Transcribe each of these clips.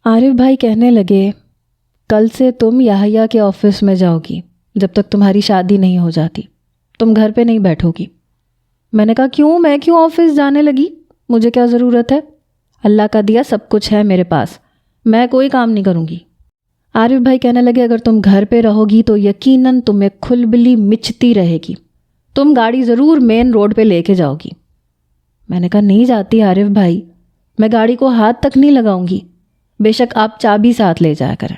عارف بھائی کہنے لگے کل سے تم یحییٰ کے آفس میں جاؤ گی جب تک تمہاری شادی نہیں ہو جاتی، تم گھر پہ نہیں بیٹھو گی۔ میں نے کہا کیوں، میں کیوں آفس جانے لگی، مجھے کیا ضرورت ہے، اللہ کا دیا سب کچھ ہے میرے پاس، میں کوئی کام نہیں کروں گی۔ عارف بھائی کہنے لگے اگر تم گھر پہ رہو گی تو یقیناً تمہیں کھلبلی مچتی رہے گی، تم گاڑی ضرور مین روڈ پہ لے کے جاؤ گی۔ میں نے کہا نہیں جاتی عارف بھائی، میں گاڑی کو ہاتھ تک نہیں لگاؤں گی، بے شک آپ چابی ساتھ لے جایا کریں۔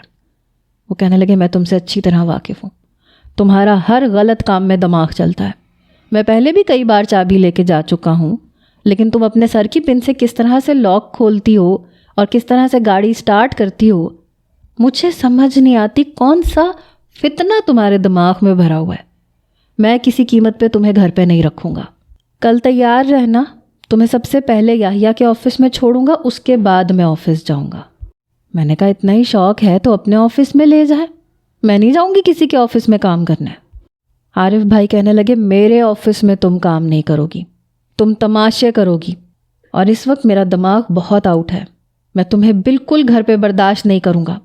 وہ کہنے لگے میں تم سے اچھی طرح واقف ہوں، تمہارا ہر غلط کام میں دماغ چلتا ہے، میں پہلے بھی کئی بار چابی لے کے جا چکا ہوں، لیکن تم اپنے سر کی پن سے کس طرح سے لاک کھولتی ہو اور کس طرح سے گاڑی سٹارٹ کرتی ہو، مجھے سمجھ نہیں آتی کون سا فتنہ تمہارے دماغ میں بھرا ہوا ہے۔ میں کسی قیمت پہ تمہیں گھر پہ نہیں رکھوں گا، کل تیار رہنا، تمہیں سب سے پہلے یحییٰ کے آفس میں چھوڑوں گا، اس کے بعد میں آفس جاؤں گا۔ میں نے کہا اتنا ہی شوق ہے تو اپنے آفس میں لے جائے، میں نہیں جاؤں گی کسی کے آفس میں کام کرنے۔ عارف بھائی کہنے لگے میرے آفس میں تم کام نہیں کرو گی، تم تماشے کرو گی، اور اس وقت میرا دماغ بہت آؤٹ ہے، میں تمہیں بالکل گھر پہ برداشت نہیں کروں گا،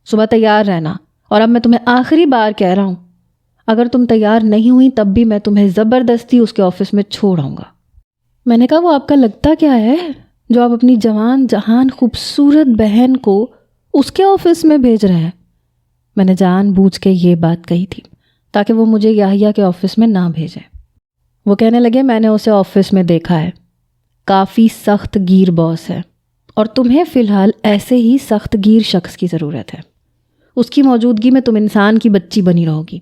صبح تیار رہنا، اور اب میں تمہیں آخری بار کہہ رہا ہوں اگر تم تیار نہیں ہوئی تب بھی میں تمہیں زبردستی اس کے آفس میں چھوڑ آؤں گا۔ میں نے کہا وہ آپ کا لگتا کیا ہے جو آپ اپنی جوان جہان خوبصورت بہن کو اس کے آفس میں بھیج رہے ہیں؟ میں نے جان بوجھ کے یہ بات کہی تھی تاکہ وہ مجھے یحییٰ کے آفس میں نہ بھیجیں۔ وہ کہنے لگے میں نے اسے آفس میں دیکھا ہے، کافی سخت گیر باس ہے، اور تمہیں فی الحال ایسے ہی سخت گیر شخص کی ضرورت ہے، اس کی موجودگی میں تم انسان کی بچی بنی رہو گی۔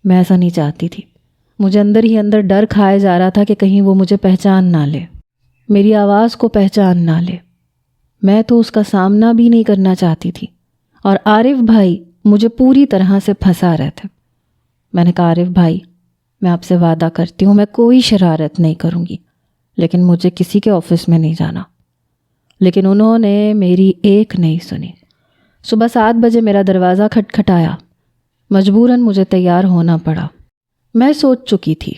میں ایسا نہیں چاہتی تھی، مجھے اندر ہی اندر ڈر کھائے جا رہا تھا کہ کہیں وہ مجھے پہچان نہ لے، میری آواز کو پہچان نہ لے۔ میں تو اس کا سامنا بھی نہیں کرنا چاہتی تھی، اور عارف بھائی مجھے پوری طرح سے پھنسا رہے تھے۔ میں نے کہا عارف بھائی میں آپ سے وعدہ کرتی ہوں میں کوئی شرارت نہیں کروں گی، لیکن مجھے کسی کے آفس میں نہیں جانا۔ لیکن انہوں نے میری ایک نہیں سنی۔ صبح 7 بجے میرا دروازہ کھٹکھٹایا، مجبوراً مجھے تیار ہونا پڑا۔ میں سوچ چکی تھی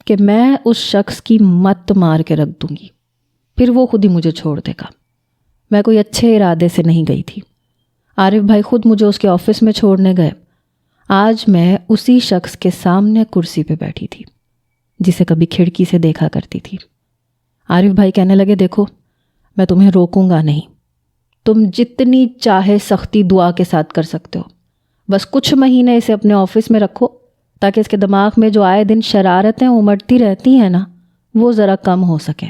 کہ میں اس شخص کی مت مار کے رکھ دوں گی، پھر وہ خود ہی مجھے چھوڑ دے گا۔ میں کوئی اچھے ارادے سے نہیں گئی تھی، عارف بھائی خود مجھے اس کے آفس میں چھوڑنے گئے۔ آج میں اسی شخص کے سامنے کرسی پہ بیٹھی تھی جسے کبھی کھڑکی سے دیکھا کرتی تھی۔ عارف بھائی کہنے لگے دیکھو میں تمہیں روکوں گا نہیں، تم جتنی چاہے سختی دعا کے ساتھ کر سکتے ہو، بس کچھ مہینے اسے اپنے آفس میں رکھو تاکہ اس کے دماغ میں جو آئے دن شرارتیں امڑتی رہتی ہیں نا وہ ذرا کم ہو سکے،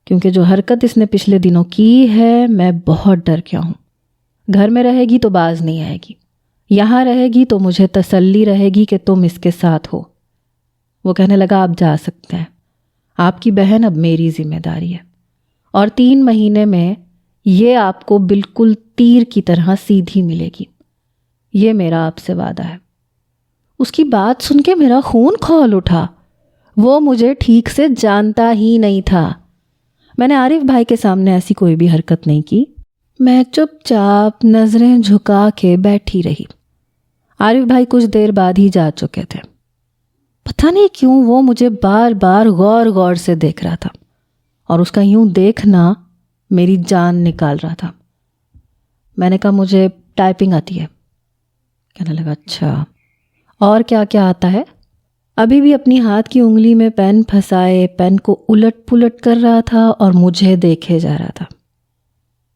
کیونکہ جو حرکت اس نے پچھلے دنوں کی ہے میں بہت ڈر گیا ہوں۔ گھر میں رہے گی تو باز نہیں آئے گی، یہاں رہے گی تو مجھے تسلی رہے گی کہ تم اس کے ساتھ ہو۔ وہ کہنے لگا آپ جا سکتے ہیں، آپ کی بہن اب میری ذمہ داری ہے، اور 3 مہینے میں یہ آپ کو بالکل تیر کی طرح سیدھی ملے گی، یہ میرا آپ سے وعدہ ہے۔ اس کی بات سن کے میرا خون کھول اٹھا، وہ مجھے ٹھیک سے جانتا ہی نہیں تھا۔ میں نے عارف بھائی کے سامنے ایسی کوئی بھی حرکت نہیں کی، میں چپ چاپ نظریں جھکا کے بیٹھی رہی۔ عارف بھائی کچھ دیر بعد ہی جا چکے تھے۔ پتہ نہیں کیوں وہ مجھے بار بار غور غور سے دیکھ رہا تھا، اور اس کا یوں دیکھنا میری جان نکال رہا تھا۔ میں نے کہا مجھے ٹائپنگ آتی ہے۔ کہنے لگا اچھا، اور کیا کیا آتا ہے؟ ابھی بھی اپنی ہاتھ کی انگلی میں پین پھنسائے پین کو الٹ پلٹ کر رہا تھا اور مجھے دیکھے جا رہا تھا۔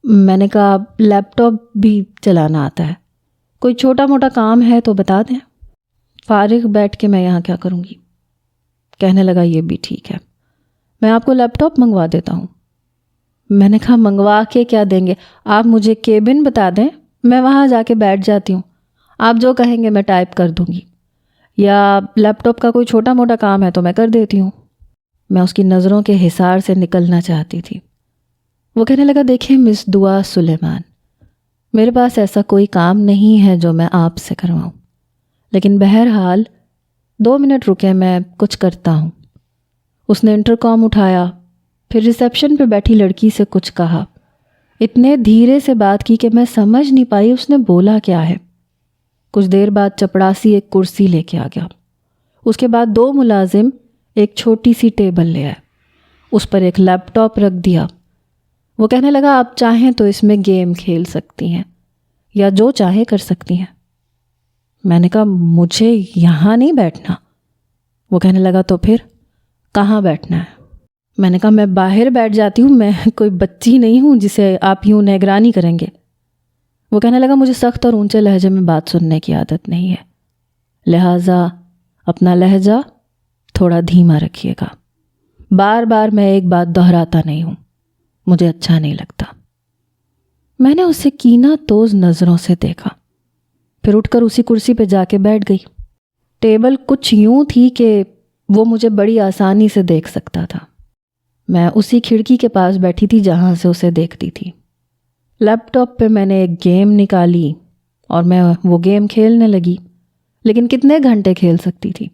میں نے کہا لیپ ٹاپ بھی چلانا آتا ہے، کوئی چھوٹا موٹا کام ہے تو بتا دیں، فارغ بیٹھ کے میں یہاں کیا کروں گی؟ کہنے لگا یہ بھی ٹھیک ہے، میں آپ کو لیپ ٹاپ منگوا دیتا ہوں۔ میں نے کہا منگوا کے کیا دیں گے، آپ مجھے کیبن بتا دیں، میں وہاں جا کے بیٹھ جاتی ہوں، آپ جو کہیں گے میں ٹائپ کر دوں گی، یا لیپ ٹاپ کا کوئی چھوٹا موٹا کام ہے تو میں کر دیتی ہوں۔ میں اس کی نظروں کے حصار سے نکلنا چاہتی تھی۔ وہ کہنے لگا دیکھیں مس دعا سلیمان، میرے پاس ایسا کوئی کام نہیں ہے جو میں آپ سے کرواؤں، لیکن بہرحال 2 منٹ رکے، میں کچھ کرتا ہوں۔ اس نے انٹرکام اٹھایا، پھر ریسیپشن پہ بیٹھی لڑکی سے کچھ کہا، اتنے دھیرے سے بات کی کہ میں سمجھ نہیں پائی اس نے بولا کیا ہے۔ کچھ دیر بعد چپڑاسی ایک کرسی لے کے آ گیا، اس کے بعد 2 ملازم ایک چھوٹی سی ٹیبل لے آئے، اس پر ایک لیپ ٹاپ رکھ دیا۔ وہ کہنے لگا آپ چاہیں تو اس میں گیم کھیل سکتی ہیں یا جو چاہے کر سکتی ہیں۔ میں نے کہا مجھے یہاں نہیں بیٹھنا۔ وہ کہنے لگا تو پھر کہاں بیٹھنا ہے؟ میں نے کہا میں باہر بیٹھ جاتی ہوں، میں کوئی بچی نہیں ہوں جسے آپ یوں نگرانی کریں گے۔ وہ کہنے لگا مجھے سخت اور اونچے لہجے میں بات سننے کی عادت نہیں ہے، لہٰذا اپنا لہجہ تھوڑا دھیما رکھیے گا۔ بار بار میں ایک بات دہراتا نہیں ہوں، مجھے اچھا نہیں لگتا۔ میں نے اسے کینہ توز نظروں سے دیکھا، پھر اٹھ کر اسی کرسی پہ جا کے بیٹھ گئی۔ ٹیبل کچھ یوں تھی کہ وہ مجھے بڑی آسانی سے دیکھ سکتا تھا۔ میں اسی کھڑکی کے پاس بیٹھی تھی جہاں سے اسے دیکھتی تھی۔ لیپ ٹاپ پہ میں نے ایک گیم نکالی اور میں وہ گیم کھیلنے لگی، لیکن کتنے گھنٹے کھیل سکتی تھی؟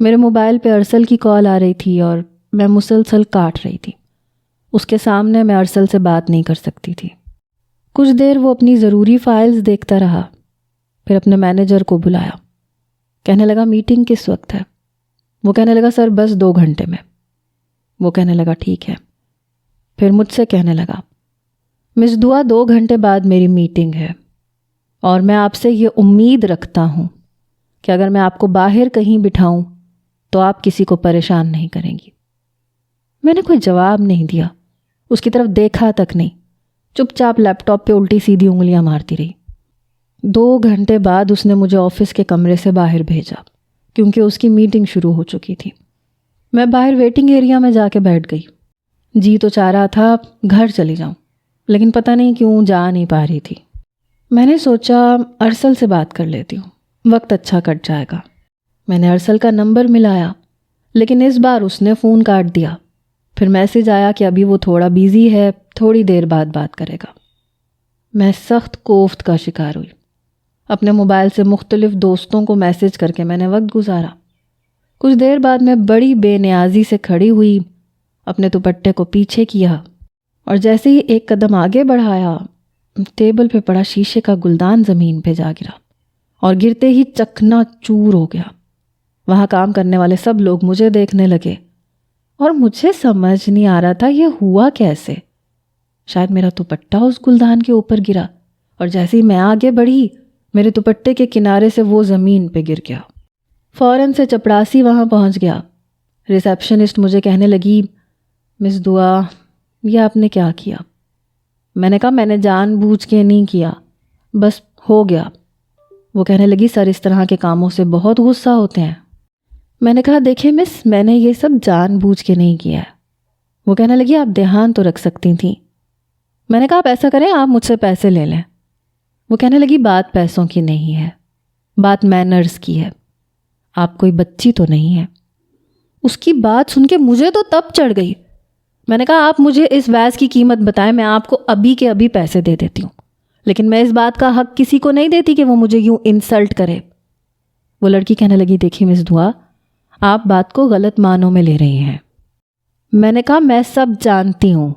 میرے موبائل پہ ارسل کی کال آ رہی تھی اور میں مسلسل کاٹ رہی تھی۔ اس کے سامنے میں ارسل سے بات نہیں کر سکتی تھی۔ کچھ دیر وہ اپنی ضروری فائلز دیکھتا رہا، پھر اپنے مینیجر کو بلایا۔ کہنے لگا میٹنگ کس وقت ہے؟ وہ کہنے لگا سر بس 2 گھنٹے میں۔ وہ کہنے لگا ٹھیک ہے۔ پھر مجھ سے کہنے لگا مس دعا 2 گھنٹے بعد میری میٹنگ ہے اور میں آپ سے یہ امید رکھتا ہوں کہ اگر میں آپ کو باہر کہیں بٹھاؤں تو آپ کسی کو پریشان نہیں کریں گی۔ میں نے کوئی جواب نہیں دیا، اس کی طرف دیکھا تک نہیں، چپ چاپ لیپ ٹاپ پہ الٹی سیدھی انگلیاں مارتی رہی۔ 2 گھنٹے بعد اس نے مجھے آفس کے کمرے سے باہر بھیجا کیونکہ اس کی میٹنگ شروع ہو چکی تھی۔ میں باہر ویٹنگ ایریا میں جا کے بیٹھ گئی۔ جی تو چاہ رہا تھا گھر چلی جاؤں، لیکن پتہ نہیں کیوں جا نہیں پا رہی تھی۔ میں نے سوچا ارسل سے بات کر لیتی ہوں، وقت اچھا کٹ جائے گا۔ میں نے ارسل کا نمبر ملایا، لیکن اس بار اس نے فون کاٹ دیا۔ پھر میسج آیا کہ ابھی وہ تھوڑا بیزی ہے، تھوڑی دیر بعد بات کرے گا۔ میں سخت کوفت کا شکار ہوئی۔ اپنے موبائل سے مختلف دوستوں کو میسج کر کے میں نے وقت گزارا۔ کچھ دیر بعد میں بڑی بے نیازی سے کھڑی ہوئی، اپنے دوپٹے کو پیچھے کیا اور جیسے ہی ایک قدم آگے بڑھایا، ٹیبل پہ پڑا شیشے کا گلدان زمین پہ جا گرا اور گرتے ہی چکنا چور ہو گیا۔ وہاں کام کرنے والے سب لوگ مجھے دیکھنے لگے اور مجھے سمجھ نہیں آ رہا تھا یہ ہوا کیسے۔ شاید میرا دوپٹہ اس گلدان کے اوپر گرا اور جیسے ہی میں آگے بڑھی، میرے دوپٹے کے کنارے سے وہ زمین پہ گر گیا۔ فوراً سے چپڑاسی وہاں پہنچ گیا۔ ریسیپشنسٹ مجھے کہنے لگی مس دعا یہ آپ نے کیا کیا؟ میں نے کہا میں نے جان بوجھ کے نہیں کیا، بس ہو گیا۔ وہ کہنے لگی سر اس طرح کے کاموں سے بہت غصہ ہوتے ہیں۔ میں نے کہا دیکھیں مس میں نے یہ سب جان بوجھ کے نہیں کیا ہے۔ وہ کہنے لگی آپ دھیان تو رکھ سکتی تھیں۔ میں نے کہا آپ ایسا کریں آپ مجھ سے پیسے لے لیں۔ وہ کہنے لگی بات پیسوں کی نہیں ہے، بات مینرز کی ہے، آپ کوئی بچی تو نہیں ہے۔ اس کی بات سن کے مجھے تو تب چڑھ گئی۔ میں نے کہا آپ مجھے اس ویز کی قیمت بتائیں، میں آپ کو ابھی کے ابھی پیسے دے دیتی ہوں، لیکن میں اس بات کا حق کسی کو نہیں دیتی کہ وہ مجھے یوں انسلٹ کرے۔ وہ لڑکی کہنے لگی دیکھیے مس دعا آپ بات کو غلط معنوں میں لے رہی ہیں۔ میں نے کہا میں سب جانتی ہوں،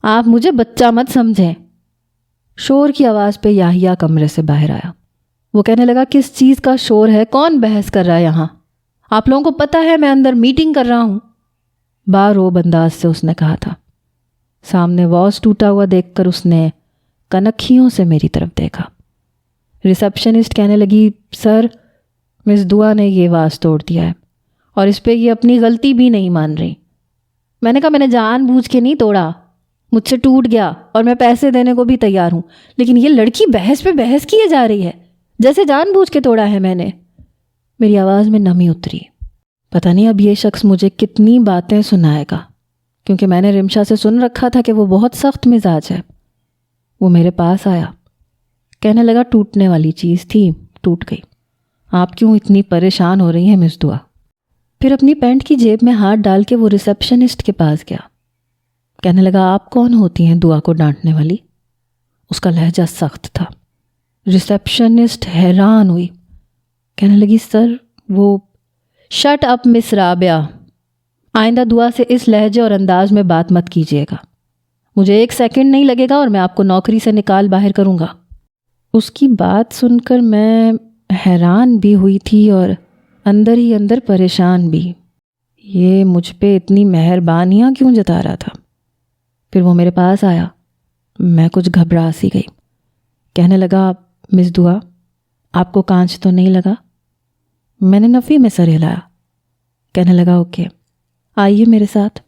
آپ مجھے بچہ مت سمجھیں۔ شور کی آواز پہ یاحییٰ کمرے سے باہر آیا۔ وہ کہنے لگا کس چیز کا شور ہے؟ کون بحث کر رہا ہے یہاں؟ آپ لوگوں کو پتہ ہے میں اندر میٹنگ کر رہا ہوں۔ باروب انداز سے اس نے کہا تھا۔ سامنے واز ٹوٹا ہوا دیکھ کر اس نے کنکھیوں سے میری طرف دیکھا۔ ریسیپشنسٹ کہنے لگی سر مس دعا نے یہ واز توڑ دیا ہے اور اس پہ یہ اپنی غلطی بھی نہیں مان رہی۔ میں نے کہا میں نے جان بوجھ کے نہیں توڑا، مجھ سے ٹوٹ گیا اور میں پیسے دینے کو بھی تیار ہوں، لیکن یہ لڑکی بحث پہ بحث کیے جا رہی ہے جیسے جان بوجھ کے توڑا ہے میں نے۔ میری آواز میں نمی اتری۔ پتہ نہیں اب یہ شخص مجھے کتنی باتیں سنائے گا، کیونکہ میں نے رمشا سے سن رکھا تھا کہ وہ بہت سخت مزاج ہے۔ وہ میرے پاس آیا، کہنے لگا ٹوٹنے والی چیز تھی، ٹوٹ گئی، آپ کیوں اتنی پریشان ہو رہی ہیں مس دعا؟ پھر اپنی پینٹ کی جیب میں ہاتھ ڈال کے وہ ریسیپشنسٹ کے پاس گیا۔ کہنے لگا آپ کون ہوتی ہیں دعا کو ڈانٹنے والی؟ اس کا لہجہ سخت تھا۔ ریسیپشنسٹ حیران ہوئی، کہنے لگی سر وہ شٹ اپ مس رابعہ، آئندہ دعا سے اس لہجے اور انداز میں بات مت کیجیے گا، مجھے 1 سیکنڈ نہیں لگے گا اور میں آپ کو نوکری سے نکال باہر کروں گا۔ اس کی بات سن کر میں حیران بھی ہوئی تھی اور اندر ہی اندر پریشان بھی۔ یہ مجھ پہ اتنی مہربانیاں کیوں جتا رہا تھا؟ پھر وہ میرے پاس آیا. میں کچھ گھبرا سی گئی. کہنے لگا مس دعا آپ کو کانچ تو نہیں لگا؟ میں نے نفی میں سر ہلایا. کہنے لگا اوکے آئیے میرے ساتھ.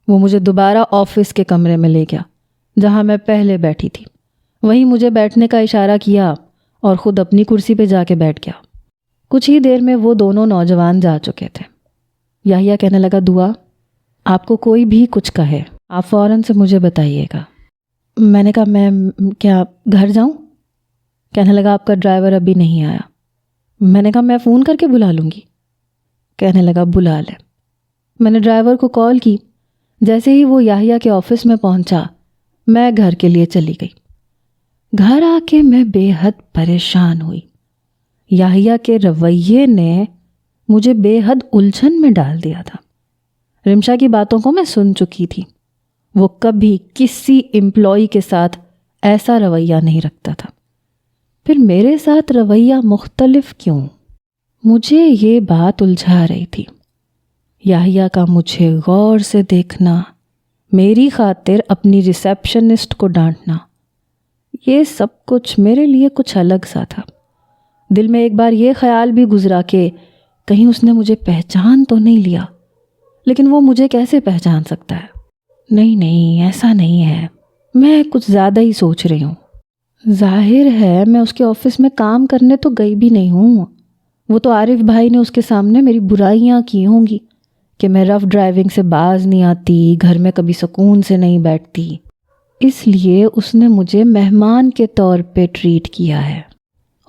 وہ مجھے دوبارہ آفس کے کمرے میں لے گیا جہاں میں پہلے بیٹھی تھی. وہیں مجھے بیٹھنے کا اشارہ کیا اور خود اپنی کرسی پہ جا کے بیٹھ گیا. کچھ ہی دیر میں وہ دونوں نوجوان جا چکے تھے. یحییٰ کہنے لگا دعا آپ کو کوئی بھی کچھ کہے آپ فوراً سے مجھے بتائیے گا. میں نے کہا میں کیا گھر جاؤں؟ کہنے لگا آپ کا ڈرائیور ابھی نہیں آیا. میں نے کہا میں فون کر کے بلا لوں گی. کہنے لگا بلا لے. میں نے ڈرائیور کو کال کی. جیسے ہی وہ یحییٰ کے آفس میں پہنچا میں گھر کے لیے چلی گئی. گھر آ کے میں بے حد پریشان ہوئی. یحییٰ کے رویے نے مجھے بے حد الجھن میں ڈال دیا تھا. رمشا کی باتوں کو میں سن چکی تھی. وہ کبھی کسی امپلائی کے ساتھ ایسا رویہ نہیں رکھتا تھا. پھر میرے ساتھ رویہ مختلف کیوں؟ مجھے یہ بات الجھا رہی تھی. یحییٰ کا مجھے غور سے دیکھنا، میری خاطر اپنی ریسیپشنسٹ کو ڈانٹنا، یہ سب کچھ میرے لیے کچھ الگ سا تھا. دل میں ایک بار یہ خیال بھی گزرا کہ کہیں اس نے مجھے پہچان تو نہیں لیا. لیکن وہ مجھے کیسے پہچان سکتا ہے؟ نہیں ایسا نہیں ہے، میں کچھ زیادہ ہی سوچ رہی ہوں. ظاہر ہے میں اس کے آفس میں کام کرنے تو گئی بھی نہیں ہوں. وہ تو عارف بھائی نے اس کے سامنے میری برائیاں کی ہوں گی کہ میں رف ڈرائیونگ سے باز نہیں آتی، گھر میں کبھی سکون سے نہیں بیٹھتی. اس لیے اس نے مجھے مہمان کے طور پہ ٹریٹ کیا ہے،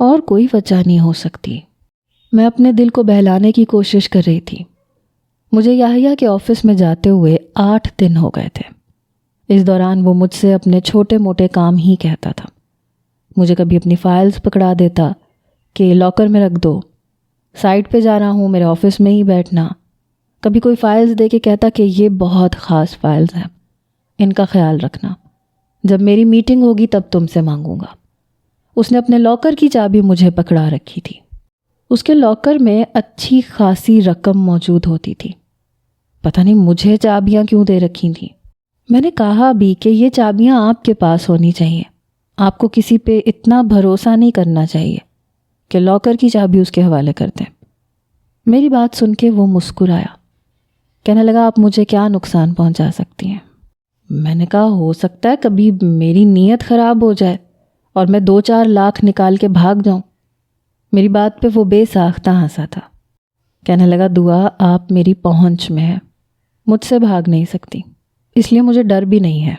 اور کوئی وجہ نہیں ہو سکتی. میں اپنے دل کو بہلانے کی کوشش کر رہی تھی. مجھے یحییٰ کے آفس میں جاتے ہوئے 8 دن ہو گئے تھے. اس دوران وہ مجھ سے اپنے چھوٹے موٹے کام ہی کہتا تھا. مجھے کبھی اپنی فائلز پکڑا دیتا کہ لاکر میں رکھ دو، سائٹ پہ جا رہا ہوں میرے آفس میں ہی بیٹھنا. کبھی کوئی فائلز دے کے کہتا کہ یہ بہت خاص فائلز ہیں، ان کا خیال رکھنا، جب میری میٹنگ ہوگی تب تم سے مانگوں گا. اس نے اپنے لاکر کی چابی مجھے پکڑا رکھی تھی. اس کے لاکر میں اچھی خاصی رقم موجود ہوتی تھی. پتہ نہیں مجھے چابیاں کیوں دے رکھی تھیں. میں نے کہا بھی کہ یہ چابیاں آپ کے پاس ہونی چاہیے، آپ کو کسی پہ اتنا بھروسہ نہیں کرنا چاہیے کہ لاکر کی چابی اس کے حوالے کر دیں. میری بات سن کے وہ مسکرایا. کہنے لگا آپ مجھے کیا نقصان پہنچا سکتی ہیں؟ میں نے کہا ہو سکتا ہے کبھی میری نیت خراب ہو جائے اور میں 2-4 لاکھ نکال کے بھاگ جاؤں. میری بات پہ وہ بے ساختہ ہنسا تھا. کہنے لگا دعا آپ میری پہنچ میں ہے، مجھ سے بھاگ نہیں سکتی، اس لیے مجھے ڈر بھی نہیں ہے.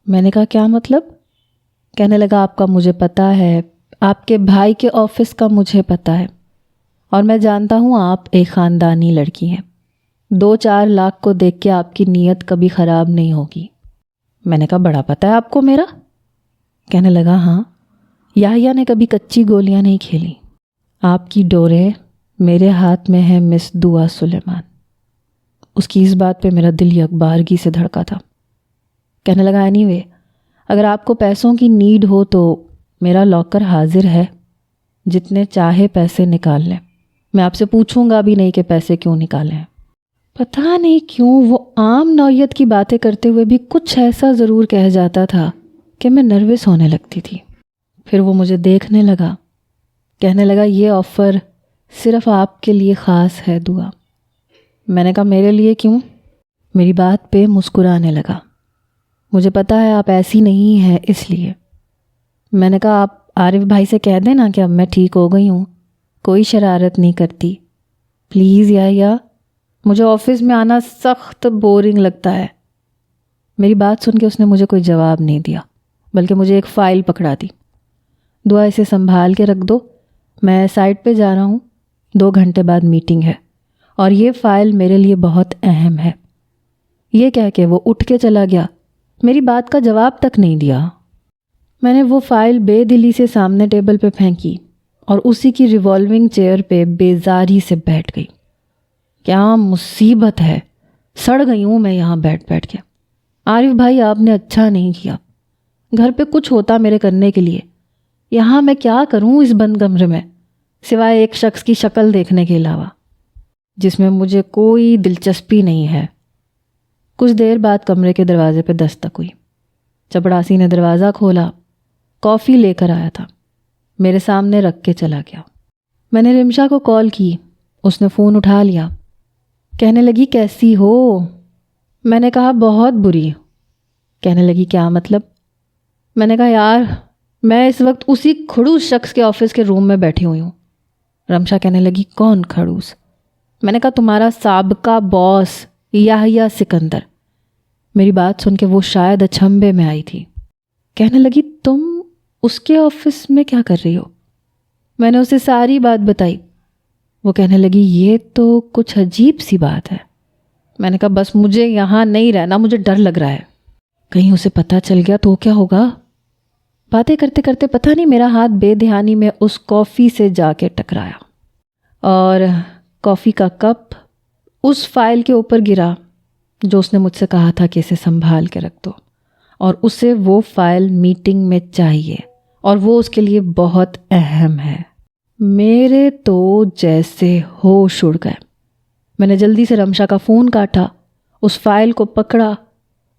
میں نے کہا کیا مطلب؟ کہنے لگا آپ کا مجھے پتہ ہے، آپ کے بھائی کے آفس کا مجھے پتہ ہے، اور میں جانتا ہوں آپ ایک خاندانی لڑکی ہیں. 2-4 لاکھ کو دیکھ کے آپ کی نیت کبھی خراب نہیں ہوگی. میں نے کہا بڑا پتہ ہے آپ کو میرا. کہنے لگا ہاں، یحییٰ نے کبھی کچی گولیاں نہیں کھیلی. آپ کی ڈوریں میرے ہاتھ میں ہے مس دعا سلیمان. اس کی اس بات پہ میرا دل یکبارگی سے دھڑکا تھا. کہنے لگا اینی وے اگر آپ کو پیسوں کی نیڈ ہو تو میرا لاکر حاضر ہے، جتنے چاہے پیسے نکال لیں. میں آپ سے پوچھوں گا بھی نہیں کہ پیسے کیوں نکالے ہیں. پتہ نہیں کیوں وہ عام نوعیت کی باتیں کرتے ہوئے بھی کچھ ایسا ضرور کہہ جاتا تھا کہ میں نروس ہونے لگتی تھی. پھر وہ مجھے دیکھنے لگا. کہنے لگا یہ آفر صرف آپ کے لیے خاص ہے دعا. میں نے کہا میرے لیے کیوں؟ میری بات پہ مسکرانے لگا. مجھے پتہ ہے آپ ایسی نہیں ہیں اس لیے. میں نے کہا آپ عارف بھائی سے کہہ دیں نا کہ اب میں ٹھیک ہو گئی ہوں، کوئی شرارت نہیں کرتی. پلیز یحییٰ مجھے آفس میں آنا سخت بورنگ لگتا ہے. میری بات سن کے اس نے مجھے کوئی جواب نہیں دیا بلکہ مجھے ایک فائل پکڑا دی. دعا اسے سنبھال کے رکھ دو، میں سائٹ پہ جا رہا ہوں، 2 گھنٹے بعد میٹنگ ہے اور یہ فائل میرے لیے بہت اہم ہے. یہ کہہ کے وہ اٹھ کے چلا گیا. میری بات کا جواب تک نہیں دیا. میں نے وہ فائل بے دلی سے سامنے ٹیبل پہ پھینکی اور اسی کی ریوالونگ چیئر پہ بیزاری سے بیٹھ گئی. کیا مصیبت ہے، سڑ گئی ہوں میں یہاں بیٹھ کے. عارف بھائی آپ نے اچھا نہیں کیا. گھر پہ کچھ ہوتا میرے کرنے کے لیے. یہاں میں کیا کروں اس بند کمرے میں سوائے ایک شخص کی شکل دیکھنے کے علاوہ جس میں مجھے کوئی دلچسپی نہیں ہے. کچھ دیر بعد کمرے کے دروازے پہ دستک ہوئی۔ چپڑاسی نے دروازہ کھولا، کافی لے کر آیا تھا، میرے سامنے رکھ کے چلا گیا۔ میں نے رمشا کو کال کی، اس نے فون اٹھا لیا، کہنے لگی کیسی ہو؟ میں نے کہا بہت بری۔ کہنے لگی کیا مطلب؟ میں نے کہا یار میں اس وقت اسی کھڑوس شخص کے آفس کے روم میں بیٹھی ہوئی ہوں۔ رمشا کہنے لگی کون کھڑوس؟ میں نے کہا تمہارا سابقہ باس یحییٰ سکندر۔ میری بات سن کے وہ شاید اچھمبے میں آئی تھی۔ کہنے لگی تم اس کے آفس میں کیا کر رہی ہو؟ میں نے اسے ساری بات بتائی۔ وہ کہنے لگی یہ تو کچھ عجیب سی بات ہے۔ میں نے کہا بس مجھے یہاں نہیں رہنا، مجھے ڈر لگ رہا ہے، کہیں اسے پتہ چل گیا تو کیا ہوگا۔ باتیں کرتے کرتے پتہ نہیں میرا ہاتھ بے دھیانی میں اس کافی سے جا کے ٹکرایا اور کافی کا کپ اس فائل کے اوپر گرا جو اس نے مجھ سے کہا تھا کہ اسے سنبھال کے رکھ دو، اور اسے وہ فائل میٹنگ میں چاہیے اور وہ اس کے لیے بہت اہم ہے۔ میرے تو جیسے ہوش اڑ گئے۔ میں نے جلدی سے رمشا کا فون کاٹا، اس فائل کو پکڑا،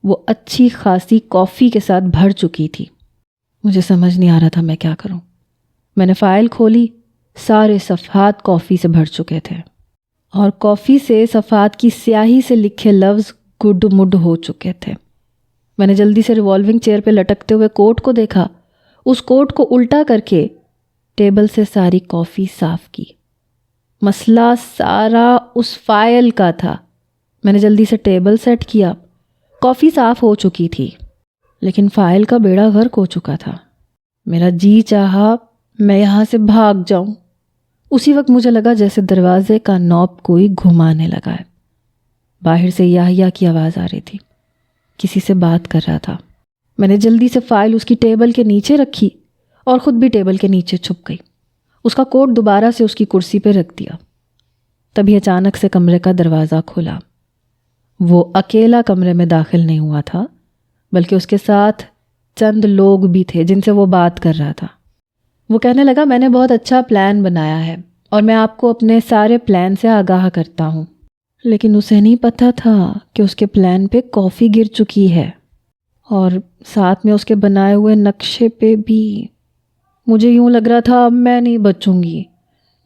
وہ اچھی خاصی کافی کے ساتھ بھر چکی تھی۔ مجھے سمجھ نہیں آ رہا تھا میں کیا کروں۔ میں نے فائل کھولی، سارے صفحات کافی سے بھر چکے تھے اور کافی سے صفحات کی سیاہی سے لکھے لفظ گڈ مڈ ہو چکے تھے۔ میں نے جلدی سے ریوالونگ چیئر پہ لٹکتے ہوئے کوٹ کو دیکھا، اس کوٹ کو الٹا کر کے ٹیبل سے ساری کافی صاف کی۔ مسئلہ سارا اس فائل کا تھا۔ میں نے جلدی سے ٹیبل سیٹ کیا، کافی صاف ہو چکی تھی لیکن فائل کا بیڑا غرق ہو چکا تھا۔ میرا جی چاہا میں یہاں سے بھاگ جاؤں۔ اسی وقت مجھے لگا جیسے دروازے کا نوب کوئی گھمانے لگا ہے۔ باہر سے یحییٰ کی آواز آ رہی تھی، کسی سے بات کر رہا تھا۔ میں نے جلدی سے فائل اس کی ٹیبل کے نیچے رکھی اور خود بھی ٹیبل کے نیچے چھپ گئی۔ اس کا کوٹ دوبارہ سے اس کی کرسی پہ رکھ دیا۔ تبھی اچانک سے کمرے کا دروازہ کھلا۔ وہ اکیلا کمرے میں داخل نہیں ہوا تھا بلکہ اس کے ساتھ چند لوگ بھی تھے جن سے وہ بات کر رہا تھا۔ وہ کہنے لگا میں نے بہت اچھا پلان بنایا ہے اور میں آپ کو اپنے سارے پلان سے آگاہ کرتا ہوں، لیکن اسے نہیں پتہ تھا کہ اس کے پلان پہ کافی گر چکی ہے اور ساتھ میں اس کے بنائے ہوئے نقشے پہ بھی۔ مجھے یوں لگ رہا تھا اب میں نہیں بچوں گی،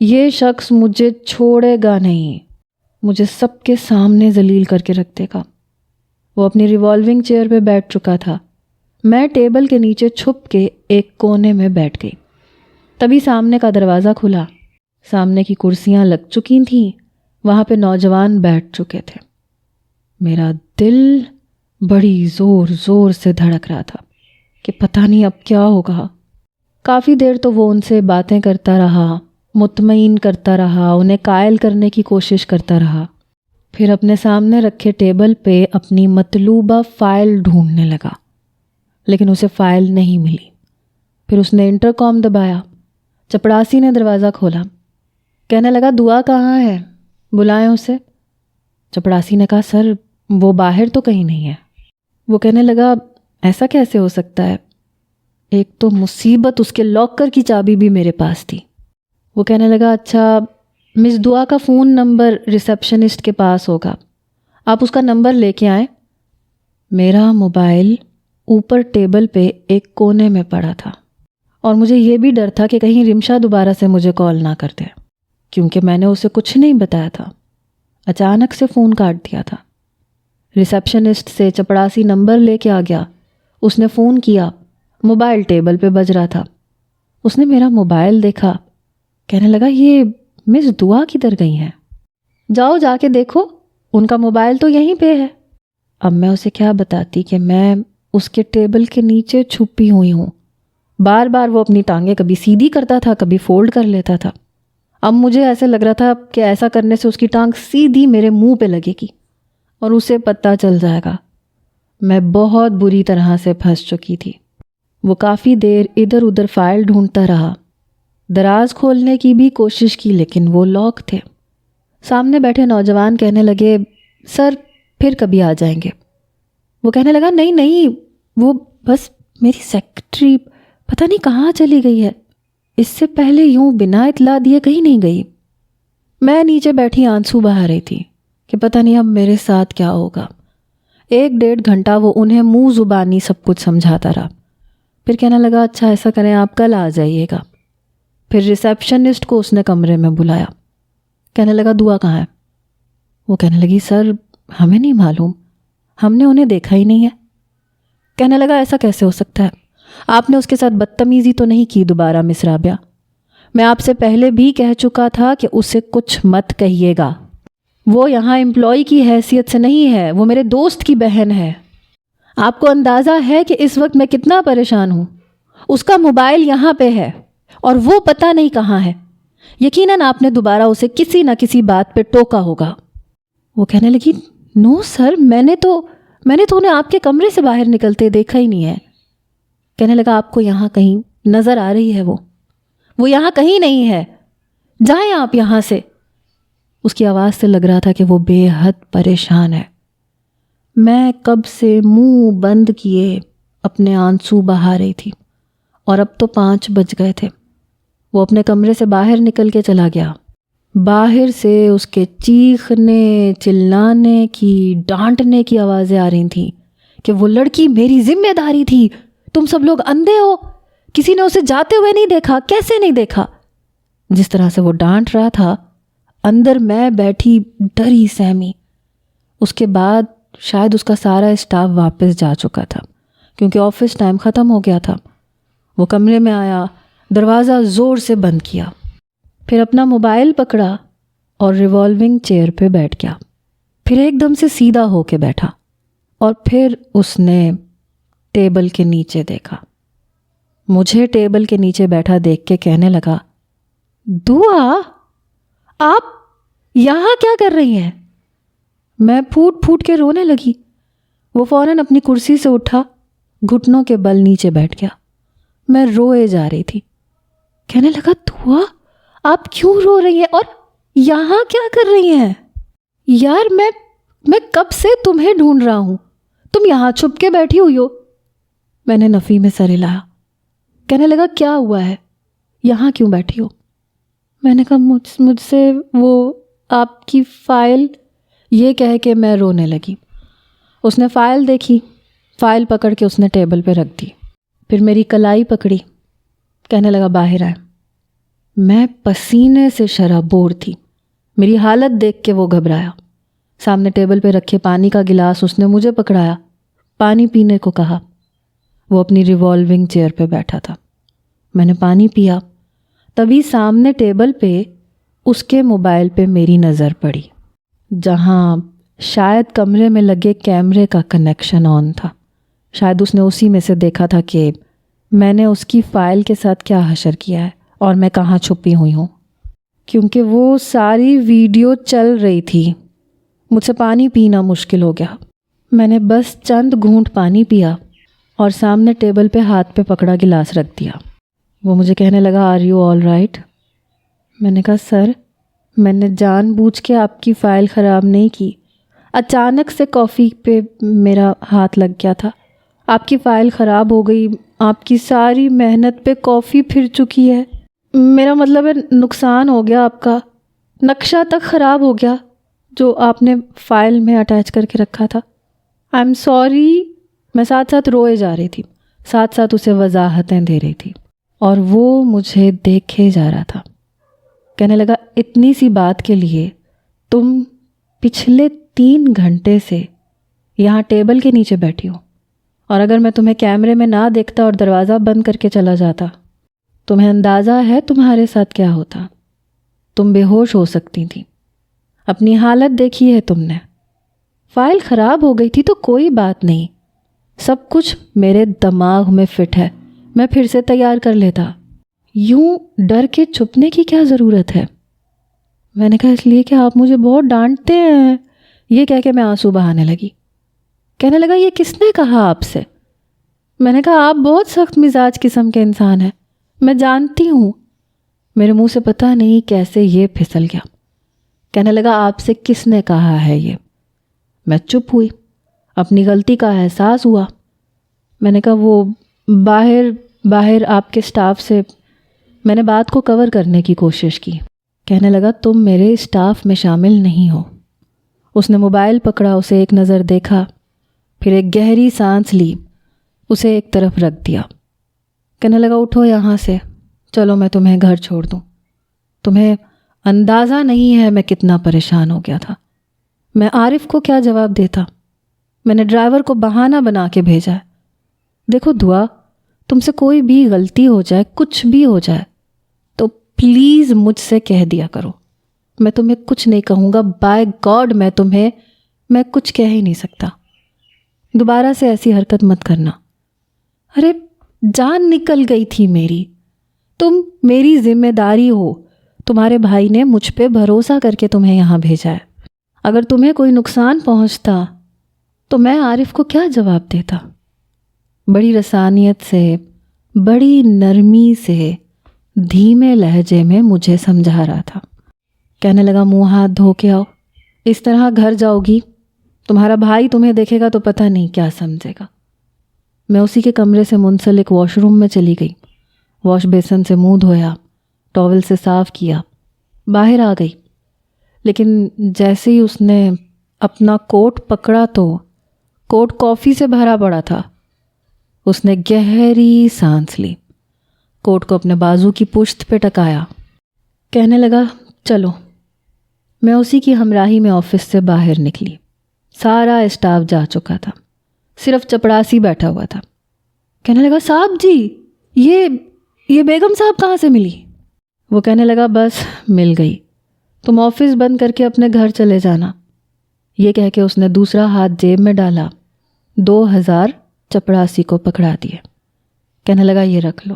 یہ شخص مجھے چھوڑے گا نہیں، مجھے سب کے سامنے ذلیل کر کے رکھ دے گا۔ وہ اپنی ریوالونگ چیئر پہ بیٹھ چکا تھا، میں ٹیبل کے نیچے چھپ کے ایک کونے میں بیٹھ گئی۔ تبھی سامنے کا دروازہ کھلا، سامنے کی کرسیاں لگ چکی تھیں، وہاں پہ نوجوان بیٹھ چکے تھے۔ میرا دل بڑی زور زور سے دھڑک رہا تھا کہ پتہ نہیں اب کیا ہوگا۔ کافی دیر تو وہ ان سے باتیں کرتا رہا، مطمئن کرتا رہا، انہیں قائل کرنے کی کوشش کرتا رہا، پھر اپنے سامنے رکھے ٹیبل پہ اپنی مطلوبہ فائل ڈھونڈنے لگا، لیکن اسے فائل نہیں ملی۔ پھر اس نے انٹرکام دبایا، چپڑاسی نے دروازہ کھولا، کہنے لگا دعا کہاں ہے، بلائیں اسے۔ چپڑاسی نے کہا سر وہ باہر تو کہیں نہیں ہے۔ وہ کہنے لگا ایسا کیسے ہو سکتا ہے، ایک تو مصیبت اس کے لاکر کی چابی بھی میرے پاس تھی۔ وہ کہنے لگا اچھا مس دعا کا فون نمبر ریسیپشنسٹ کے پاس ہوگا، آپ اس کا نمبر لے کے آئیں۔ میرا موبائل اوپر ٹیبل پہ ایک کونے میں پڑا تھا اور مجھے یہ بھی ڈر تھا کہ کہیں رمشا دوبارہ سے مجھے کال نہ کر دے، کیونکہ میں نے اسے کچھ نہیں بتایا تھا، اچانک سے فون کاٹ دیا تھا۔ ریسیپشنسٹ سے چپڑاسی نمبر لے کے آ گیا، اس نے فون کیا، موبائل ٹیبل پہ بج رہا تھا۔ اس نے میرا موبائل دیکھا، کہنے لگا یہ مس دعا کدھر گئی ہیں، جاؤ جا کے دیکھو، ان کا موبائل تو یہیں پہ ہے۔ اب میں اسے کیا بتاتی کہ میں اس کے ٹیبل کے نیچے چھپی ہوئی ہوں۔ بار بار وہ اپنی ٹانگیں کبھی سیدھی کرتا تھا، کبھی فولڈ کر لیتا تھا۔ اب مجھے ایسے لگ رہا تھا کہ ایسا کرنے سے اس کی ٹانگ سیدھی میرے منہ پہ لگے گی اور اسے پتہ چل جائے گا۔ میں بہت بری طرح سے پھنس چکی تھی۔ وہ کافی دیر ادھر ادھر فائل ڈھونڈتا رہا، دراز کھولنے کی بھی کوشش کی لیکن وہ لاک تھے۔ سامنے بیٹھے نوجوان کہنے لگے سر پھر کبھی آ جائیں گے۔ وہ کہنے لگا نہیں نہیں، وہ بس میری سیکرٹری پتہ نہیں کہاں چلی گئی ہے، اس سے پہلے یوں بنا اطلاع دیے کہیں نہیں گئی۔ میں نیچے بیٹھی آنسو بہا رہی تھی کہ پتہ نہیں اب میرے ساتھ کیا ہوگا۔ 1 گھنٹہ وہ انہیں منہ زبانی سب کچھ سمجھاتا رہا. پھر کہنے لگا اچھا ایسا کریں آپ کل آ جائیے گا. پھر ریسیپشنسٹ کو اس نے کمرے میں بلایا. کہنے لگا دعا کہاں ہے؟ وہ کہنے لگی سر ہمیں نہیں معلوم، ہم نے انہیں دیکھا ہی نہیں ہے. کہنے لگا ایسا کیسے ہو سکتا ہے؟ آپ نے اس کے ساتھ بدتمیزی تو نہیں کی دوبارہ مس رابعہ؟ میں آپ سے پہلے بھی کہہ چکا تھا کہ اسے کچھ مت کہیے گا. وہ یہاں امپلائی کی حیثیت سے نہیں ہے، وہ میرے دوست کی بہن ہے. آپ کو اندازہ ہے کہ اس وقت میں کتنا پریشان ہوں؟ اس کا موبائل یہاں پہ ہے اور وہ پتہ نہیں کہاں ہے. یقیناً آپ نے دوبارہ اسے کسی نہ کسی بات پہ ٹوکا ہوگا. وہ کہنے لگی نو سر، میں نے تو انہیں آپ کے کمرے سے باہر نکلتے دیکھا ہی نہیں ہے. کہنے لگا آپ کو یہاں کہیں نظر آ رہی ہے؟ وہ یہاں کہیں نہیں ہے، جائیں آپ یہاں سے. اس کی آواز سے لگ رہا تھا کہ وہ بے حد پریشان ہے. میں کب سے منہ بند کیے اپنے آنسو بہا رہی تھی اور اب تو 5 بج گئے تھے. وہ اپنے کمرے سے باہر نکل کے چلا گیا. باہر سے اس کے چیخنے، چلانے کی، ڈانٹنے کی آوازیں آ رہی تھیں کہ وہ لڑکی میری ذمہ داری تھی، تم سب لوگ اندھے ہو، کسی نے اسے جاتے ہوئے نہیں دیکھا؟ کیسے نہیں دیکھا؟ جس طرح سے وہ ڈانٹ رہا تھا اندر میں بیٹھی ڈری سہمی. اس کے بعد شاید اس کا سارا اسٹاف واپس جا چکا تھا کیونکہ آفس ٹائم ختم ہو گیا تھا. وہ کمرے میں آیا، دروازہ زور سے بند کیا، پھر اپنا موبائل پکڑا اور ریوالونگ چیئر پہ بیٹھ گیا. پھر ایک دم سے سیدھا ہو کے بیٹھا اور پھر اس نے ٹیبل کے نیچے دیکھا. مجھے ٹیبل کے نیچے بیٹھا دیکھ کے کہنے لگا دعا آپ یہاں کیا کر رہی ہیں؟ میں پھوٹ پھوٹ کے رونے لگی. وہ فوراً اپنی کرسی سے اٹھا، گھٹنوں کے بل نیچے بیٹھ گیا. میں روئے جا رہی تھی. کہنے لگا دعا آپ کیوں رو رہی ہیں اور یہاں کیا کر رہی ہیں؟ یار میں کب سے تمہیں ڈھونڈ رہا ہوں، تم یہاں چھپ کے بیٹھی ہوئی ہو. میں نے نفی میں سر ہلایا. کہنے لگا کیا ہوا ہے، یہاں کیوں بیٹھی ہو؟ میں نے کہا مجھ سے وہ آپ کی فائل، یہ کہہ کے میں رونے لگی. اس نے فائل دیکھی، فائل پکڑ کے اس نے ٹیبل پہ رکھ دی. پھر میری کلائی پکڑی. کہنے لگا باہر آئے. میں پسینے سے شرابور تھی. میری حالت دیکھ کے وہ گھبرایا. سامنے ٹیبل پہ رکھے پانی کا گلاس اس نے مجھے پکڑایا، پانی پینے کو کہا. وہ اپنی ریوالونگ چیئر پہ بیٹھا تھا. میں نے پانی پیا. تبھی سامنے ٹیبل پہ اس کے موبائل پہ میری نظر پڑی، جہاں شاید کمرے میں لگے کیمرے کا کنیکشن آن تھا. شاید اس نے اسی میں سے دیکھا تھا کہ میں نے اس کی فائل کے ساتھ کیا حشر کیا ہے اور میں کہاں چھپی ہوئی ہوں. کیونکہ وہ ساری ویڈیو چل رہی تھی. مجھ سے پانی پینا مشکل ہو گیا. میں نے بس چند گھونٹ پانی پیا اور سامنے ٹیبل پہ ہاتھ پہ پکڑا گلاس رکھ دیا. وہ مجھے کہنے لگا آر یو آل رائٹ؟ میں نے کہا سر میں نے جان بوجھ کے آپ کی فائل خراب نہیں کی، اچانک سے کافی پہ میرا ہاتھ لگ گیا تھا، آپ کی فائل خراب ہو گئی، آپ کی ساری محنت پہ کافی پھر چکی ہے. میرا مطلب ہے نقصان ہو گیا، آپ کا نقشہ تک خراب ہو گیا جو آپ نے فائل میں اٹیچ کر کے رکھا تھا. I am sorry. میں ساتھ ساتھ روئے جا رہی تھی، ساتھ ساتھ اسے وضاحتیں دے رہی تھی اور وہ مجھے دیکھے جا رہا تھا. کہنے لگا اتنی سی بات کے لیے تم پچھلے 3 گھنٹے سے یہاں ٹیبل کے نیچے بیٹھی ہو، اور اگر میں تمہیں کیمرے میں نہ دیکھتا اور دروازہ بند کر کے چلا جاتا، تمہیں اندازہ ہے تمہارے ساتھ کیا ہوتا؟ تم بے ہوش ہو سکتی تھی. اپنی حالت دیکھی ہے تم نے. فائل خراب ہو گئی تھی تو کوئی بات نہیں، سب کچھ میرے دماغ میں فٹ ہے، میں پھر سے تیار کر لیتا. یوں ڈر کے چھپنے کی کیا ضرورت ہے؟ میں نے کہا اس لیے کہ آپ مجھے بہت ڈانٹتے ہیں. یہ کہہ کے میں آنسو بہانے لگی. کہنے لگا یہ کس نے کہا آپ سے؟ میں نے کہا آپ بہت سخت مزاج قسم کے انسان ہیں، میں جانتی ہوں. میرے منہ سے پتہ نہیں کیسے یہ پھسل گیا. کہنے لگا آپ سے کس نے کہا ہے یہ؟ میں چپ ہوئی. اپنی غلطی کا احساس ہوا. میں نے کہا وہ باہر آپ کے سٹاف سے. میں نے بات کو کور کرنے کی کوشش کی. کہنے لگا تم میرے سٹاف میں شامل نہیں ہو. اس نے موبائل پکڑا، اسے ایک نظر دیکھا، پھر ایک گہری سانس لی، اسے ایک طرف رکھ دیا. کہنے لگا اٹھو یہاں سے، چلو میں تمہیں گھر چھوڑ دوں. تمہیں اندازہ نہیں ہے میں کتنا پریشان ہو گیا تھا. میں عارف کو کیا جواب دیتا؟ میں نے ڈرائیور کو بہانہ بنا کے بھیجا ہے. دیکھو دعا، تم سے کوئی بھی غلطی ہو جائے، کچھ بھی ہو جائے تو پلیز مجھ سے کہہ دیا کرو. میں تمہیں کچھ نہیں کہوں گا، بائی گاڈ میں کچھ کہہ ہی نہیں سکتا. دوبارہ سے ایسی حرکت مت کرنا. ارے جان نکل گئی تھی میری. تم میری ذمہ داری ہو. تمہارے بھائی نے مجھ پہ بھروسہ کر کے تمہیں یہاں بھیجا ہے. اگر تمہیں کوئی نقصان پہنچتا تو میں عارف کو کیا جواب دیتا؟ بڑی رسانیت سے، بڑی نرمی سے، دھیمے لہجے میں مجھے سمجھا رہا تھا. کہنے لگا منہ ہاتھ دھو کے آؤ. اس طرح گھر جاؤ گی تمہارا بھائی تمہیں دیکھے گا تو پتہ نہیں کیا سمجھے گا. میں اسی کے کمرے سے منسلک واش روم میں چلی گئی. واش بیسن سے منہ دھویا، ٹاول سے صاف کیا، باہر آ گئی. لیکن جیسے ہی اس نے اپنا کوٹ پکڑا تو کوٹ کافی سے بھرا پڑا تھا. اس نے گہری سانس لی، کوٹ کو اپنے بازو کی پشت پہ ٹکایا. کہنے لگا چلو. میں اسی کی ہمراہی میں آفس سے باہر نکلی. سارا اسٹاف جا چکا تھا، صرف چپڑاسی بیٹھا ہوا تھا. کہنے لگا صاحب جی، یہ بیگم صاحب کہاں سے ملی؟ وہ کہنے لگا بس مل گئی، تم آفس بند کر کے اپنے گھر چلے جانا. یہ کہہ کے اس نے دوسرا ہاتھ جیب میں ڈالا، 2000 چپڑاسی کو پکڑا دیے. کہنے لگا یہ رکھ لو.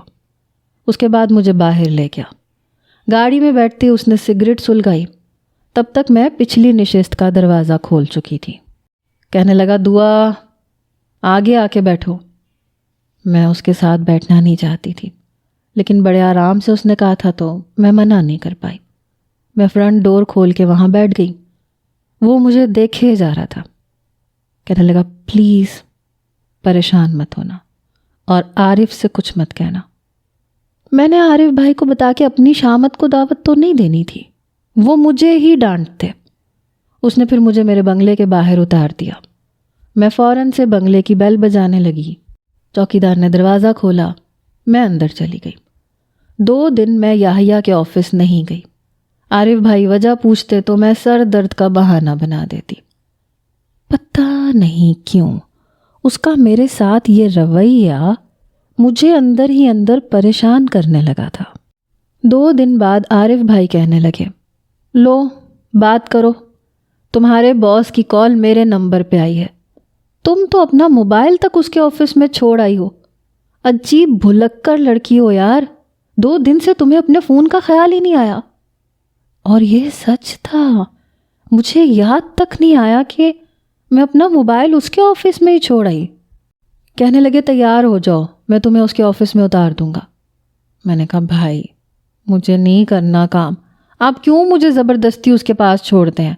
اس کے بعد مجھے باہر لے گیا. گاڑی میں بیٹھتی اس نے سگریٹ سلگائی. تب تک میں پچھلی نشست کا دروازہ کھول چکی تھی. کہنے لگا دعا آگے آ کے بیٹھو. میں اس کے ساتھ بیٹھنا نہیں چاہتی تھی، لیکن بڑے آرام سے اس نے کہا تھا تو میں منع نہیں کر پائی. میں فرنٹ ڈور کھول کے وہاں بیٹھ گئی. وہ مجھے دیکھے جا رہا تھا. کہنے لگا پلیز پریشان مت ہونا اور عارف سے کچھ مت کہنا. میں نے عارف بھائی کو بتا کے اپنی شامت کو دعوت تو نہیں دینی تھی، وہ مجھے ہی ڈانٹتے. اس نے پھر مجھے میرے بنگلے کے باہر اتار دیا. میں فوراً سے بنگلے کی بیل بجانے لگی. چوکیدار نے دروازہ کھولا. میں اندر چلی گئی. 2 دن میں یحییٰ کے آفس نہیں گئی. عارف بھائی وجہ پوچھتے تو میں سر درد کا بہانہ بنا دیتی. پتہ نہیں کیوں اس کا میرے ساتھ یہ رویہ مجھے اندر ہی اندر پریشان کرنے لگا تھا. 2 دن بعد عارف بھائی کہنے لگے لو بات کرو، تمہارے باس کی کال میرے نمبر پہ آئی ہے. تم تو اپنا موبائل تک اس کے آفس میں چھوڑ آئی ہو. عجیب بھلکڑ لڑکی ہو یار. 2 دن سے تمہیں اپنے فون کا خیال ہی نہیں آیا. اور یہ سچ تھا، مجھے یاد تک نہیں آیا کہ میں اپنا موبائل اس کے آفس میں ہی چھوڑ آئی. کہنے لگے تیار ہو جاؤ، میں تمہیں اس کے آفس میں اتار دوں گا. میں نے کہا بھائی مجھے نہیں کرنا کام، آپ کیوں مجھے زبردستی اس کے پاس چھوڑتے ہیں؟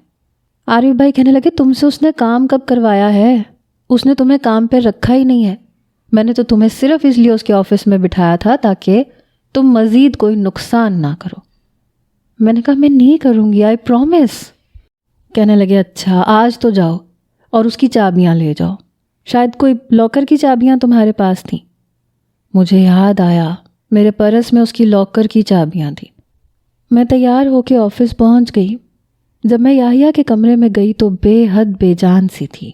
عارف بھائی کہنے لگے تم سے اس نے کام کب کروایا ہے؟ اس نے تمہیں کام پہ رکھا ہی نہیں ہے. میں نے تو تمہیں صرف اس لیے اس کے آفس میں بٹھایا تھا تاکہ تم مزید کوئی نقصان نہ کرو. میں نے کہا میں نہیں کروں گی، آئی پرومس. کہنے لگے اچھا آج تو جاؤ اور اس کی چابیاں لے جاؤ. شاید کوئی لاکر کی چابیاں تمہارے پاس تھیں. مجھے یاد آیا میرے پرس میں اس کی لاکر کی چابیاں تھیں. میں تیار ہو کے آفس پہنچ گئی. جب میں یحییٰ کے کمرے میں گئی تو بے حد بے جان سی تھی.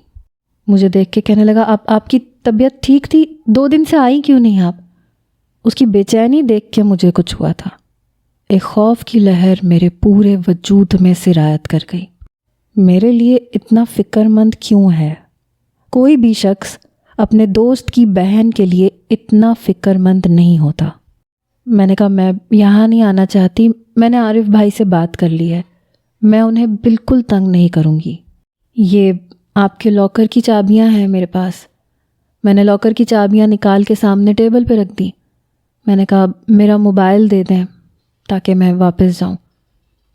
مجھے دیکھ کے کہنے لگا آپ کی طبیعت ٹھیک تھی؟ 2 دن سے آئی کیوں نہیں آپ؟ اس کی بے چینی دیکھ کے مجھے کچھ ہوا تھا. ایک خوف کی لہر میرے پورے وجود میں سرایت کر گئی. میرے لیے اتنا فکر مند کیوں ہے؟ کوئی بھی شخص اپنے دوست کی بہن کے لیے اتنا فکر مند نہیں ہوتا. میں نے کہا میں یہاں نہیں آنا چاہتی. میں نے عارف بھائی سے بات کر لی ہے، میں انہیں بالکل تنگ نہیں کروں گی. یہ آپ کے لاکر کی چابیاں ہیں میرے پاس. میں نے لاکر کی چابیاں نکال کے سامنے ٹیبل پہ رکھ دی. میں نے کہا میرا موبائل دے دیں تاکہ میں واپس جاؤں.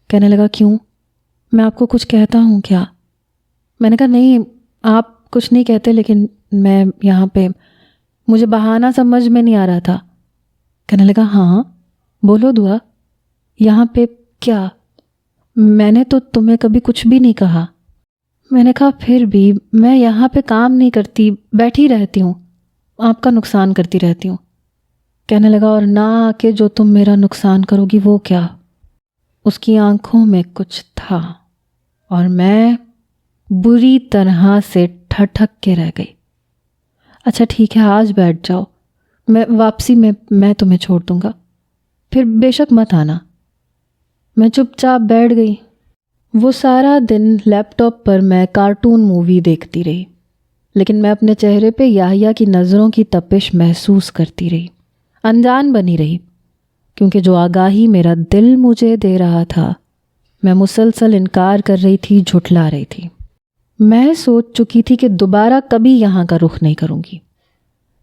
کہنے لگا کیوں؟ میں آپ کو کچھ کہتا ہوں کیا؟ میں نے کہا نہیں آپ کچھ نہیں کہتے، لیکن میں یہاں پہ مجھے بہانہ سمجھ میں نہیں آ رہا تھا. کہنے لگا ہاں بولو دعا، یہاں پہ کیا؟ میں نے تو تمہیں کبھی کچھ بھی نہیں کہا. میں نے کہا پھر بھی میں یہاں پہ کام نہیں کرتی، بیٹھی رہتی ہوں، آپ کا نقصان کرتی رہتی ہوں۔ کہنے لگا اور نہ آ کے جو تم میرا نقصان کرو گی وہ کیا؟ اس کی آنکھوں میں کچھ تھا اور میں بری طرح سے ٹھٹک کے رہ گئی۔ اچھا ٹھیک ہے، آج بیٹھ جاؤ، میں واپسی میں تمہیں چھوڑ دوں گا، پھر بے شک مت آنا۔ میں چپ چاپ بیٹھ گئی۔ وہ سارا دن لیپ ٹاپ پر میں کارٹون مووی دیکھتی رہی، لیکن میں اپنے چہرے پہ یحییٰ کی نظروں کی تپش محسوس کرتی رہی، انجان بنی رہی، کیونکہ جو آگاہی میرا دل مجھے دے رہا تھا میں مسلسل انکار کر رہی تھی، جھٹلا رہی تھی۔ میں سوچ چکی تھی کہ دوبارہ کبھی یہاں کا رخ نہیں کروں گی۔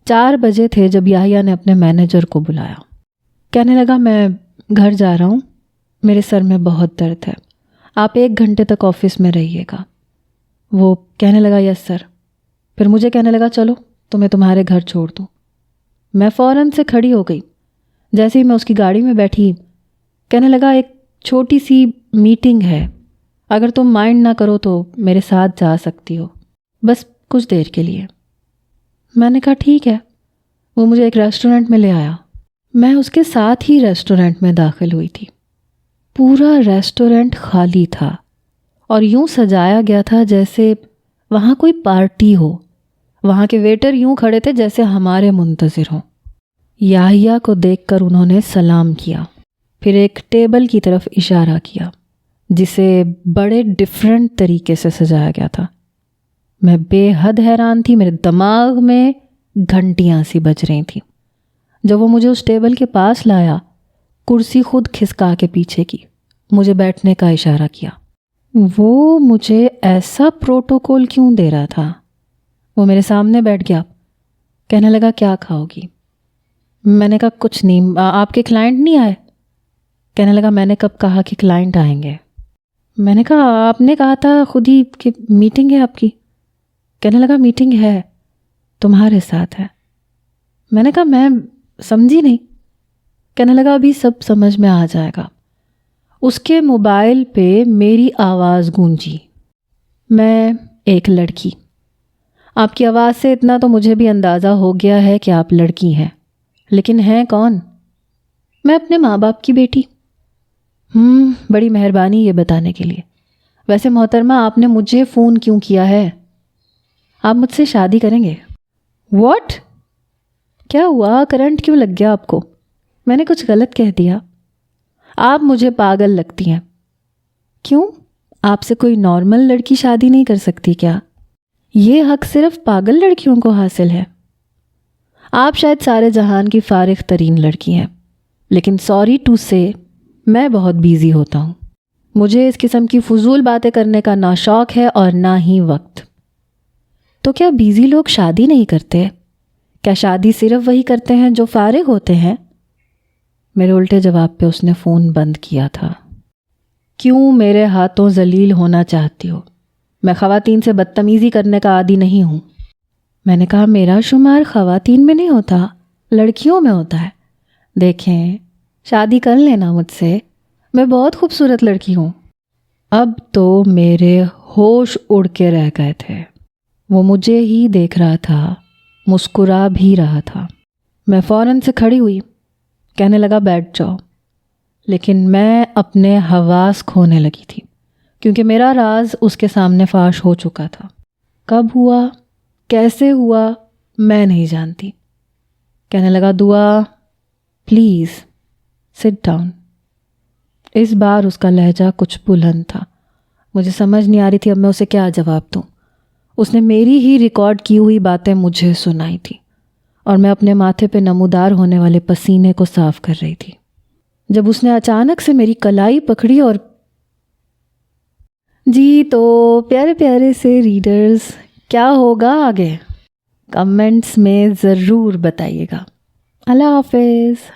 4 بجے تھے جب یحییٰ نے اپنے مینیجر کو بلایا۔ کہنے لگا میں گھر جا رہا ہوں، میرے سر میں بہت درد ہے، آپ 1 گھنٹے تک آفس میں رہیے گا۔ وہ کہنے لگا یس سر۔ پھر مجھے کہنے لگا چلو تمہیں تمہارے گھر چھوڑ دوں۔ میں فوراً سے کھڑی ہو گئی۔ جیسے ہی میں اس کی گاڑی میں بیٹھی، کہنے لگا ایک چھوٹی سی میٹنگ ہے، اگر تم مائنڈ نہ کرو تو میرے ساتھ جا سکتی ہو، بس کچھ دیر کے لیے۔ میں نے کہا ٹھیک ہے۔ وہ مجھے ایک ریسٹورنٹ میں لے آیا۔ میں اس کے ساتھ ہی ریسٹورنٹ میں داخل ہوئی تھی۔ پورا ریسٹورنٹ خالی تھا اور یوں سجایا گیا تھا جیسے وہاں کوئی پارٹی ہو۔ وہاں کے ویٹر یوں کھڑے تھے جیسے ہمارے منتظر ہوں۔ یحییٰ کو دیکھ کر انہوں نے سلام کیا، پھر ایک ٹیبل کی طرف اشارہ کیا جسے بڑے ڈیفرنٹ طریقے سے سجایا گیا تھا۔ میں بے حد حیران تھی، میرے دماغ میں گھنٹیاں سی بج رہی تھیں۔ جب وہ مجھے اس ٹیبل کے پاس لایا، کرسی خود کھسکا کے پیچھے کی، مجھے بیٹھنے کا اشارہ کیا۔ وہ مجھے ایسا پروٹوکول کیوں دے رہا تھا؟ وہ میرے سامنے بیٹھ گیا، کہنے لگا کیا کھاؤ گی؟ میں نے کہا کچھ نہیں، آپ کے کلائنٹ نہیں آئے؟ کہنے لگا میں نے کب کہا کہ کلائنٹ آئیں گے؟ میں نے کہا آپ نے کہا تھا خود ہی کہ میٹنگ ہے آپ کی۔ کہنے لگا میٹنگ ہے، تمہارے ساتھ ہے۔ میں نے کہا میں سمجھی نہیں۔ کہنے لگا ابھی سب سمجھ میں آ جائے گا۔ اس کے موبائل پہ میری آواز گونجی، میں ایک لڑکی۔ آپ کی آواز سے اتنا تو مجھے بھی اندازہ ہو گیا ہے کہ آپ لڑکی ہیں، لیکن ہیں کون؟ میں اپنے ماں باپ کی بیٹی۔ بڑی مہربانی یہ بتانے کے لیے۔ ویسے محترمہ آپ نے مجھے فون کیوں کیا ہے؟ آپ مجھ سے شادی کریں گے؟ واٹ؟ کیا ہوا؟ کرنٹ کیوں لگ گیا آپ کو؟ میں نے کچھ غلط کہہ دیا؟ آپ مجھے پاگل لگتی ہیں۔ کیوں؟ آپ سے کوئی نارمل لڑکی شادی نہیں کر سکتی کیا؟ یہ حق صرف پاگل لڑکیوں کو حاصل ہے۔ آپ شاید سارے جہان کی فارغ ترین لڑکی ہیں، لیکن سوری ٹو سے میں بہت بیزی ہوتا ہوں۔ مجھے اس قسم کی فضول باتیں کرنے کا نہ شوق ہے اور نہ ہی وقت۔ تو کیا بیزی لوگ شادی نہیں کرتے؟ کیا شادی صرف وہی کرتے ہیں جو فارغ ہوتے ہیں؟ میرے الٹے جواب پہ اس نے فون بند کیا تھا۔ کیوں میرے ہاتھوں ذلیل ہونا چاہتی ہو؟ میں خواتین سے بدتمیزی کرنے کا عادی نہیں ہوں۔ میں نے کہا میرا شمار خواتین میں نہیں ہوتا، لڑکیوں میں ہوتا ہے۔ دیکھیں، شادی کر لینا مجھ سے، میں بہت خوبصورت لڑکی ہوں۔ اب تو میرے ہوش اڑ کے رہ گئے تھے۔ وہ مجھے ہی دیکھ رہا تھا، مسکرا بھی رہا تھا۔ میں فوراً سے کھڑی ہوئی، کہنے لگا بیٹھ جاؤ، لیکن میں اپنے حواس کھونے لگی تھی، کیونکہ میرا راز اس کے سامنے فاش ہو چکا تھا۔ کب ہوا، کیسے ہوا، میں نہیں جانتی۔ کہنے لگا دعا پلیز سٹ ڈاؤن۔ اس بار اس کا لہجہ کچھ بلند تھا۔ مجھے سمجھ نہیں آ رہی تھی اب میں اسے کیا جواب دوں۔ اس نے میری ہی ریکارڈ کی ہوئی باتیں مجھے سنائی تھی اور میں اپنے ماتھے پہ نمودار ہونے والے پسینے کو صاف کر رہی تھی، جب اس نے اچانک سے میری کلائی پکڑی اور جی تو پیارے پیارے سے ریڈرز، کیا ہوگا آگے کمنٹس میں ضرور بتائیے گا۔ اللہ حافظ۔